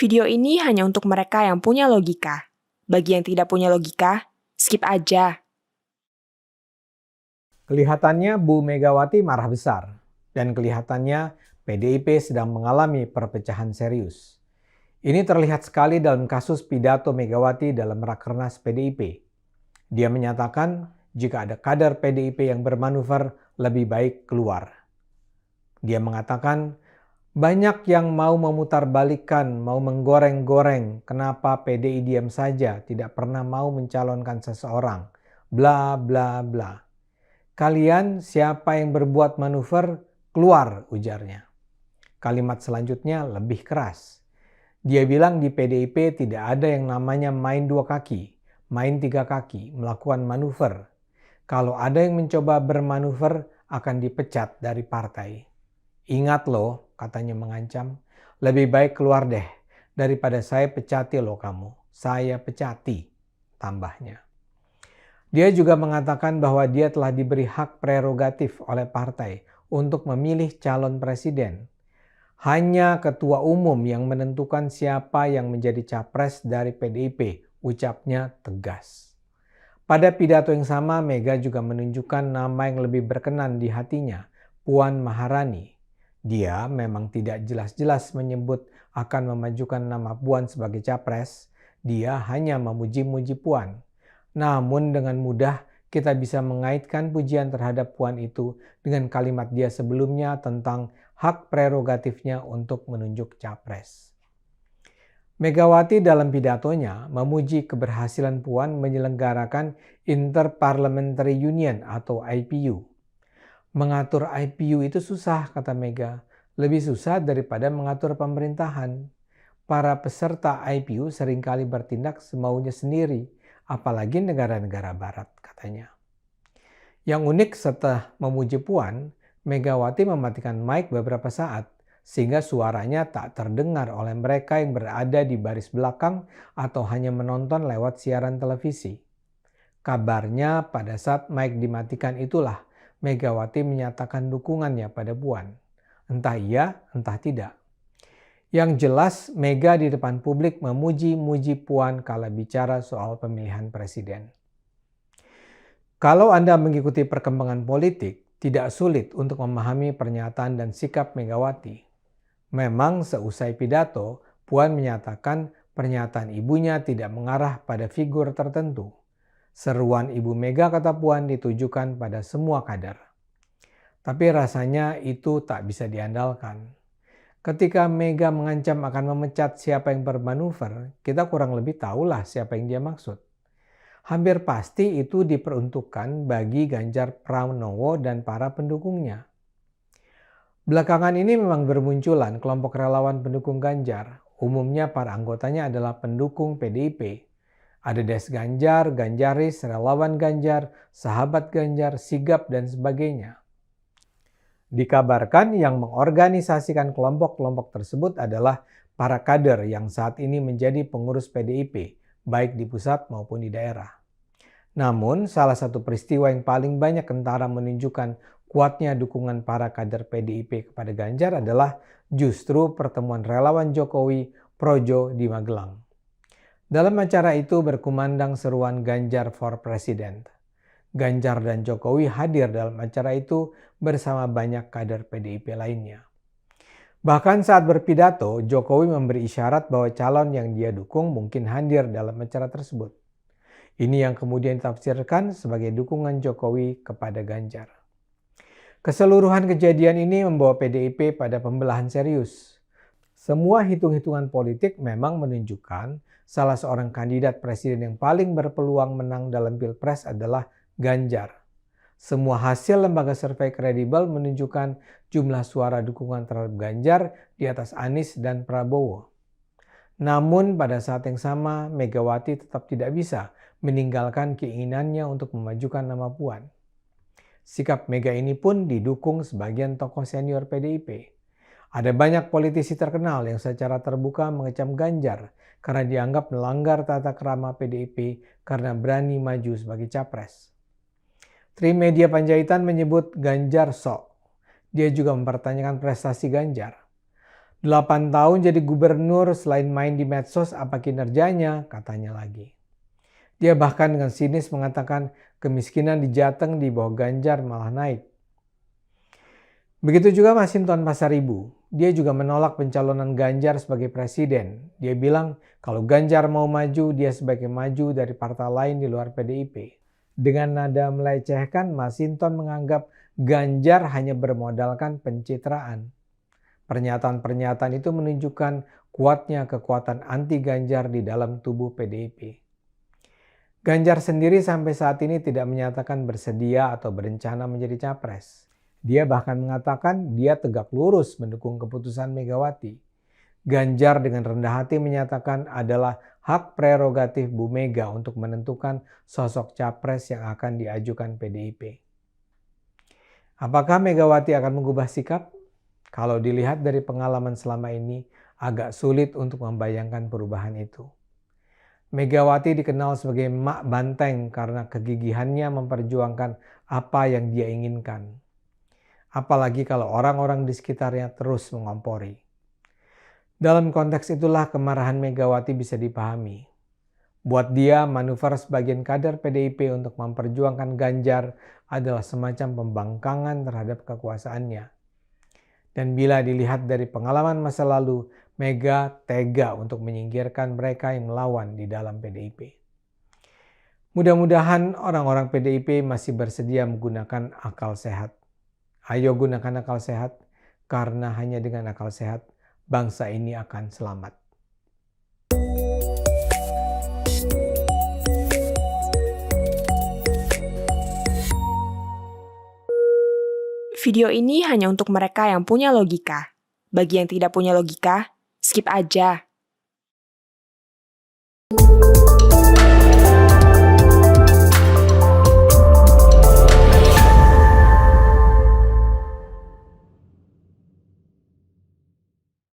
Video ini hanya untuk mereka yang punya logika. Bagi yang tidak punya logika, skip aja. Kelihatannya Bu Megawati marah besar, dan kelihatannya PDIP sedang mengalami perpecahan serius. Ini terlihat sekali dalam kasus pidato Megawati dalam Rakernas PDIP. Dia menyatakan jika ada kader PDIP yang bermanuver, lebih baik keluar. Dia mengatakan, banyak yang mau memutarbalikkan, mau menggoreng-goreng kenapa PDI diam saja, tidak pernah mau mencalonkan seseorang. Bla bla bla. Kalian siapa yang berbuat manuver, keluar, ujarnya. Kalimat selanjutnya lebih keras. Dia bilang di PDIP tidak ada yang namanya main dua kaki, main tiga kaki, melakukan manuver. Kalau ada yang mencoba bermanuver akan dipecat dari partai. Ingat loh, katanya mengancam, lebih baik keluar deh daripada saya pecati loh kamu. Saya pecati, tambahnya. Dia juga mengatakan bahwa dia telah diberi hak prerogatif oleh partai untuk memilih calon presiden. Hanya ketua umum yang menentukan siapa yang menjadi capres dari PDIP, ucapnya tegas. Pada pidato yang sama, Mega juga menunjukkan nama yang lebih berkenan di hatinya, Puan Maharani. Dia memang tidak jelas-jelas menyebut akan memajukan nama Puan sebagai capres. Dia hanya memuji-muji Puan. Namun dengan mudah kita bisa mengaitkan pujian terhadap Puan itu dengan kalimat dia sebelumnya tentang hak prerogatifnya untuk menunjuk capres. Megawati dalam pidatonya memuji keberhasilan Puan menyelenggarakan Interparliamentary Union atau IPU. Mengatur IPU itu susah, kata Mega. Lebih susah daripada mengatur pemerintahan. Para peserta IPU seringkali bertindak semaunya sendiri, apalagi negara-negara barat, katanya. Yang unik setelah memuji Puan, Megawati mematikan mic beberapa saat, sehingga suaranya tak terdengar oleh mereka yang berada di baris belakang atau hanya menonton lewat siaran televisi. Kabarnya pada saat mic dimatikan itulah Megawati menyatakan dukungannya pada Puan. Entah iya, entah tidak. Yang jelas, Mega di depan publik memuji-muji Puan kala bicara soal pemilihan presiden. Kalau Anda mengikuti perkembangan politik, tidak sulit untuk memahami pernyataan dan sikap Megawati. Memang seusai pidato, Puan menyatakan pernyataan ibunya tidak mengarah pada figur tertentu. Seruan Ibu Mega, kata Puan, ditujukan pada semua kader. Tapi rasanya itu tak bisa diandalkan. Ketika Mega mengancam akan memecat siapa yang bermanuver, kita kurang lebih tahulah siapa yang dia maksud. Hampir pasti itu diperuntukkan bagi Ganjar Pranowo dan para pendukungnya. Belakangan ini memang bermunculan kelompok relawan pendukung Ganjar. Umumnya para anggotanya adalah pendukung PDIP. Ada Des Ganjar, Ganjaris, relawan Ganjar, sahabat Ganjar, sigap, dan sebagainya. Dikabarkan yang mengorganisasikan kelompok-kelompok tersebut adalah para kader yang saat ini menjadi pengurus PDIP, baik di pusat maupun di daerah. Namun, salah satu peristiwa yang paling banyak kentara menunjukkan kuatnya dukungan para kader PDIP kepada Ganjar adalah justru pertemuan relawan Jokowi Projo di Magelang. Dalam acara itu berkumandang seruan Ganjar for President. Ganjar dan Jokowi hadir dalam acara itu bersama banyak kader PDIP lainnya. Bahkan saat berpidato, Jokowi memberi isyarat bahwa calon yang dia dukung mungkin hadir dalam acara tersebut. Ini yang kemudian ditafsirkan sebagai dukungan Jokowi kepada Ganjar. Keseluruhan kejadian ini membawa PDIP pada pembelahan serius. Semua hitung-hitungan politik memang menunjukkan salah seorang kandidat presiden yang paling berpeluang menang dalam Pilpres adalah Ganjar. Semua hasil lembaga survei kredibel menunjukkan jumlah suara dukungan terhadap Ganjar di atas Anies dan Prabowo. Namun pada saat yang sama, Megawati tetap tidak bisa meninggalkan keinginannya untuk memajukan nama Puan. Sikap Mega ini pun didukung sebagian tokoh senior PDIP. Ada banyak politisi terkenal yang secara terbuka mengecam Ganjar karena dianggap melanggar tata krama PDIP karena berani maju sebagai capres. Trimedia Panjaitan menyebut Ganjar sok. Dia juga mempertanyakan prestasi Ganjar. 8 tahun jadi gubernur, selain main di medsos, apa kinerjanya? Katanya lagi. Dia bahkan dengan sinis mengatakan kemiskinan di Jateng di bawah Ganjar malah naik. Begitu juga Masinton Pasaribu. Dia juga menolak pencalonan Ganjar sebagai presiden. Dia bilang kalau Ganjar mau maju, dia sebagai maju dari partai lain di luar PDIP. Dengan nada melecehkan, Masinton menganggap Ganjar hanya bermodalkan pencitraan. Pernyataan-pernyataan itu menunjukkan kuatnya kekuatan anti Ganjar di dalam tubuh PDIP. Ganjar sendiri sampai saat ini tidak menyatakan bersedia atau berencana menjadi capres. Dia bahkan mengatakan dia tegak lurus mendukung keputusan Megawati. Ganjar dengan rendah hati menyatakan adalah hak prerogatif Bu Mega untuk menentukan sosok capres yang akan diajukan PDIP. Apakah Megawati akan mengubah sikap? Kalau dilihat dari pengalaman selama ini, agak sulit untuk membayangkan perubahan itu. Megawati dikenal sebagai Mak Banteng karena kegigihannya memperjuangkan apa yang dia inginkan. Apalagi kalau orang-orang di sekitarnya terus mengompori. Dalam konteks itulah kemarahan Megawati bisa dipahami. Buat dia, manuver sebagian kader PDIP untuk memperjuangkan Ganjar adalah semacam pembangkangan terhadap kekuasaannya. Dan bila dilihat dari pengalaman masa lalu, Mega tega untuk menyingkirkan mereka yang melawan di dalam PDIP. Mudah-mudahan orang-orang PDIP masih bersedia menggunakan akal sehat. Ayo gunakan akal sehat, karena hanya dengan akal sehat, bangsa ini akan selamat. Video ini hanya untuk mereka yang punya logika. Bagi yang tidak punya logika, skip aja.